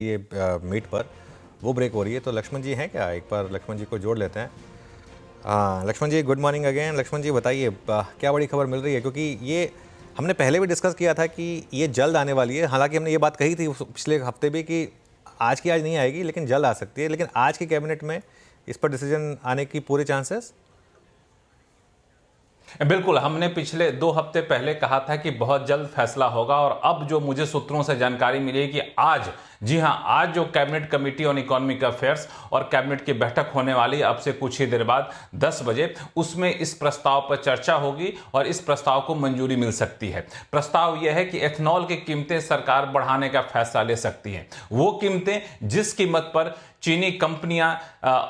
ये मीट पर वो ब्रेक हो रही है। तो लक्ष्मण जी हैं क्या? एक बार लक्ष्मण जी को जोड़ लेते हैं। हाँ लक्ष्मण जी, गुड मॉर्निंग अगेन। लक्ष्मण जी बताइए क्या बड़ी खबर मिल रही है, क्योंकि ये हमने पहले भी डिस्कस किया था कि ये जल्द आने वाली है। हालांकि हमने ये बात कही थी पिछले हफ्ते भी कि आज की आज नहीं आएगी, लेकिन जल्द आ सकती है। लेकिन आज की कैबिनेट में इस पर डिसीजन आने की पूरे चांसेस। बिल्कुल, हमने पिछले 2 हफ्ते पहले कहा था कि बहुत जल्द फैसला होगा और अब जो मुझे सूत्रों से जानकारी मिली है कि आज, जी हां, आज जो cabinet committee on economic affairs और कैबिनेट की बैठक होने वाली है अब से कुछ ही देर बाद 10 बजे, उसमें इस प्रस्ताव पर चर्चा होगी और इस प्रस्ताव को मंजूरी मिल सकती है। प्रस्ताव यह है कि एथनॉल की कीमतें सरकार बढ़ाने का फैसला ले सकती है। वो कीमतें जिस कीमत पर चीनी कंपनियां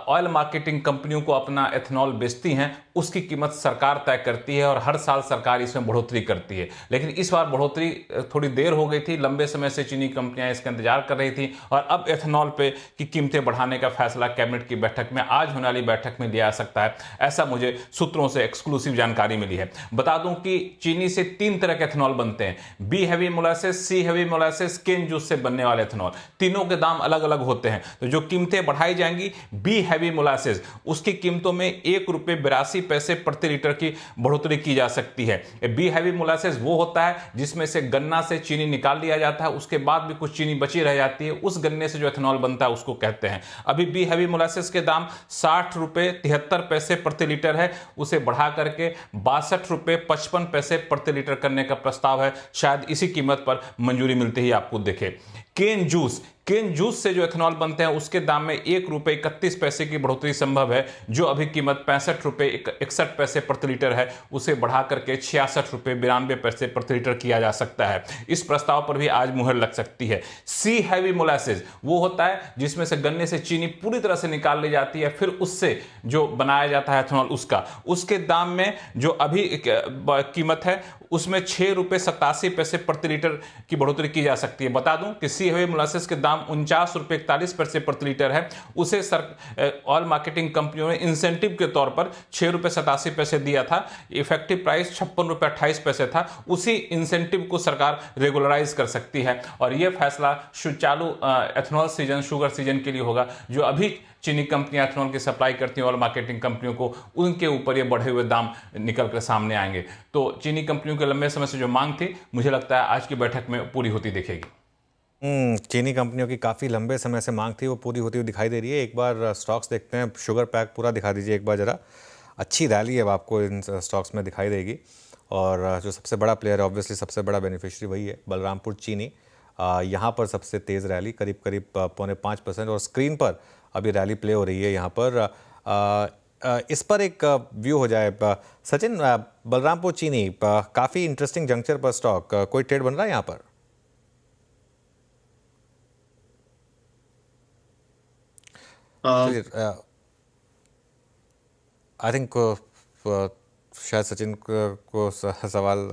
ऑयल मार्केटिंग कंपनियों को अपना एथनॉल बेचती हैं, उसकी कीमत सरकार तय करती है और हर साल सरकार इसमें बढ़ोतरी करती है। लेकिन इस बार बढ़ोतरी थोड़ी देर हो गई थी, लंबे समय से चीनी कंपनियां इसका इंतजार कर रही थी और अब एथनॉल पे की कीमतें बढ़ाने का फैसला कैबिनेट की बैठक में, आज होने वाली बैठक में लिया जा सकता है। ऐसा मुझे सूत्रों से एक्सक्लूसिव जानकारी मिली है। बता दूं कि चीनी से 3 तरह के एथनॉल बनते हैं: बी हैवी मोलासेस, सी हैवी मोलासेस, केन जूस से बनने वाले एथनॉल। तीनों के दाम अलग अलग होते हैं। तो जो कीमतें बढ़ाई जाएंगी बी हैवी मोलासेस, उसकी कीमतों में ₹1.82 प्रति लीटर की बढ़ोतरी की जा सकती है। बी हैवी मोलासेस वो होता है जिसमें से गन्ना से चीनी निकाल लिया जाता है, उसके बाद भी कुछ चीनी बची रह जाती है, उस गन्ने से जो एथनॉल बनता है उसको कहते हैं। अभी बी हैवी मोलासेस के दाम ₹60.73 प्रति लीटर है, उसे बढ़ा करके ₹62.55 प्रति लीटर करने का प्रस्ताव है। शायद इसी कीमत पर मंजूरी मिलते ही आपको दिखे। केन जूस से जो एथनॉल बनते हैं उसके दाम में ₹1.31 की बढ़ोतरी संभव है। जो अभी कीमत ₹65.61 प्रति लीटर है, उसे बढ़ा करके ₹66.92 प्रति लीटर किया जा सकता है। इस प्रस्ताव पर भी आज मुहर लग सकती है। सी हैवी मोलासेस वो होता है जिसमें से गन्ने से चीनी पूरी तरह से निकाल ली जाती है, फिर उससे जो बनाया जाता है एथनॉल, उसके दाम में जो अभी कीमत है उसमें ₹6.87 प्रति लीटर की बढ़ोतरी की जा सकती है। बता दूं कि सी हैवी मोलासेस के दाम ₹49.41 प्रति लीटर है। उसे ऑयल मार्केटिंग कंपनियों ने इंसेंटिव के तौर पर ₹6.87 दिया था। इफेक्टिव प्राइस ₹56.28 था। उसी इंसेंटिव को सरकार रेगुलराइज कर सकती है और यह फैसला चालू एथनॉल सीजन, शुगर सीजन के लिए होगा। जो अभी चीनी कंपनियां एथनॉल की सप्लाई करती हैं ऑयल मार्केटिंग कंपनियों को, उनके ऊपर ये बढ़े हुए दाम निकल कर सामने आएंगे। तो चीनी कंपनियों के लंबे समय से जो मांग थी, मुझे लगता है आज की बैठक में पूरी होती दिखेगी। चीनी कंपनियों की काफ़ी लंबे समय से मांग थी, वो पूरी होती हुई दिखाई दे रही है। एक बार स्टॉक्स देखते हैं, शुगर पैक पूरा दिखा दीजिए एक बार ज़रा। अच्छी रैली अब आपको इन स्टॉक्स में दिखाई देगी। और जो सबसे बड़ा प्लेयर है, ऑब्वियसली सबसे बड़ा बेनिफिशियरी वही है, बलरामपुर चीनी। यहाँ पर सबसे तेज़ रैली करीब करीब 4.5%, और स्क्रीन पर अभी रैली प्ले हो रही है यहाँ पर। इस पर एक व्यू हो जाए सचिन। बलरामपुर चीनी काफ़ी इंटरेस्टिंग जंक्चर पर स्टॉक, कोई ट्रेड बन रहा है यहाँ पर? चलिए, आई थिंक शायद सचिन को सवाल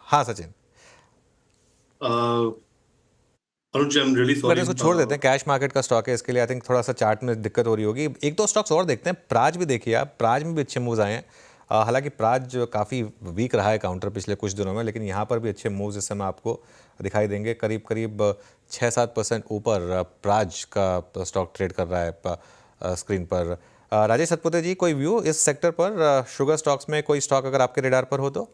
हाँ सचिन, अनुज, आई एम रियली अगर सॉरी। इसको छोड़ देते हैं, कैश मार्केट का स्टॉक है, इसके लिए आई थिंक थोड़ा सा चार्ट में दिक्कत हो रही होगी। एक दो स्टॉक्स और देखते हैं। प्राज भी देखिए आप, प्राज में भी अच्छे मूव्स आए हैं। हालांकि प्राज काफ़ी वीक रहा है काउंटर पिछले कुछ दिनों में, लेकिन यहाँ पर भी अच्छे मूव्स इस समय आपको दिखाई देंगे। करीब करीब 6-7% ऊपर प्राज का स्टॉक ट्रेड कर रहा है स्क्रीन पर। राजेश सतपुते जी, कोई व्यू इस सेक्टर पर, शुगर स्टॉक्स में कोई स्टॉक अगर आपके रेडार पर हो तो?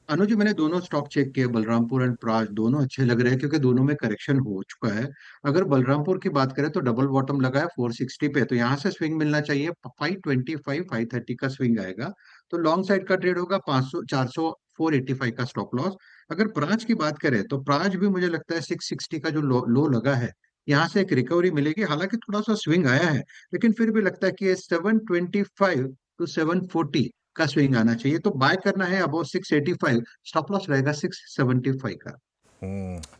अनुज, मैंने दोनों स्टॉक चेक किए, बलरामपुर एंड प्राज। दोनों अच्छे लग रहे हैं क्योंकि दोनों में करेक्शन हो चुका है। अगर बलरामपुर की बात करें तो डबल बॉटम लगा है 460 पे, तो यहाँ से स्विंग मिलना चाहिए। 525 530 का स्विंग आएगा, तो लॉन्ग साइड का ट्रेड होगा। 500 400 485 का स्टॉप लॉस। अगर प्राज की बात करें तो प्राज भी मुझे लगता है 660 का जो लो लगा है, यहाँ से एक रिकवरी मिलेगी। हालांकि थोड़ा सा स्विंग आया है, लेकिन फिर भी लगता है कि ये 725 to 740 का स्विंग आना चाहिए। तो बाय करना है अबाउट 685, स्टॉप लॉस रहेगा 675 का।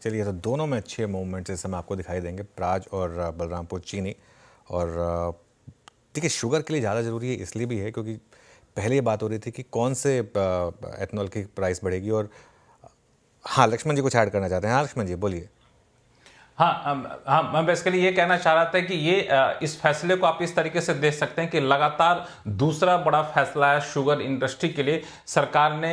चलिए, तो दोनों में अच्छे मूवमेंट्स इस समय आपको दिखाई देंगे, प्राज और बलरामपुर चीनी। और देखिए, शुगर के लिए ज़्यादा ज़रूरी है इसलिए भी है क्योंकि पहले ये बात हो रही थी कि कौन से एथनॉल की प्राइस बढ़ेगी। और हाँ, लक्ष्मण जी कुछ ऐड करना चाहते हैं। हाँ लक्ष्मण जी, बोलिए। हाँ, मैं बेसिकली ये कहना चाह रहा था कि ये इस फैसले को आप इस तरीके से देख सकते हैं कि लगातार दूसरा बड़ा फैसला है शुगर इंडस्ट्री के लिए। सरकार ने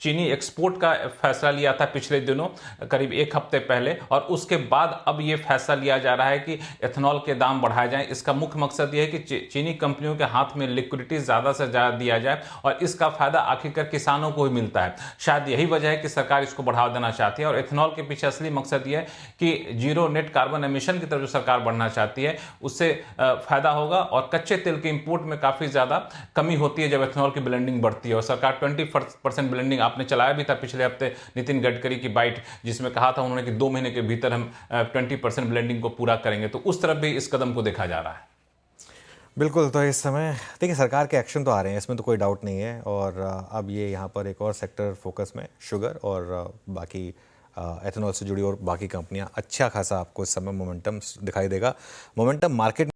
चीनी एक्सपोर्ट का फैसला लिया था पिछले दिनों, करीब एक हफ्ते पहले, और उसके बाद अब ये फैसला लिया जा रहा है कि एथेनॉल के दाम बढ़ाए जाएं। इसका मुख्य मकसद ये है कि चीनी कंपनियों के हाथ में लिक्विडिटी ज़्यादा से ज़्यादा दिया जाए और इसका फायदा आखिरकार किसानों को ही मिलता है। शायद यही वजह है कि सरकार इसको बढ़ावा देना चाहती है और एथेनॉल के पीछे असली मकसद ये है कि जीरो नेट कार्बन एमिशन की तरफ जो सरकार बढ़ना चाहती है उससे फायदा होगा और कच्चे तेल के इंपोर्ट में काफी ज्यादा कमी होती है जब एथेनॉल की ब्लेंडिंग बढ़ती है। और सरकार 20% ब्लेंडिंग आपने चलाया भी था पिछले हफ्ते नितिन गडकरी की बाइट, जिसमें कहा था उन्होंने कि 2 महीने के भीतर हम 20% ब्लेंडिंग को पूरा करेंगे। तो उस तरफ भी इस कदम को देखा जा रहा है। बिल्कुल। तो इस समय देखिए सरकार के एक्शन तो आ रहे हैं, इसमें तो कोई डाउट नहीं है। और अब ये यहाँ पर एक और सेक्टर फोकस में शुगर और बाकी एथेनॉल से जुड़ी और बाकी कंपनियां, अच्छा खासा आपको इस समय मोमेंटम दिखाई देगा। Momentum market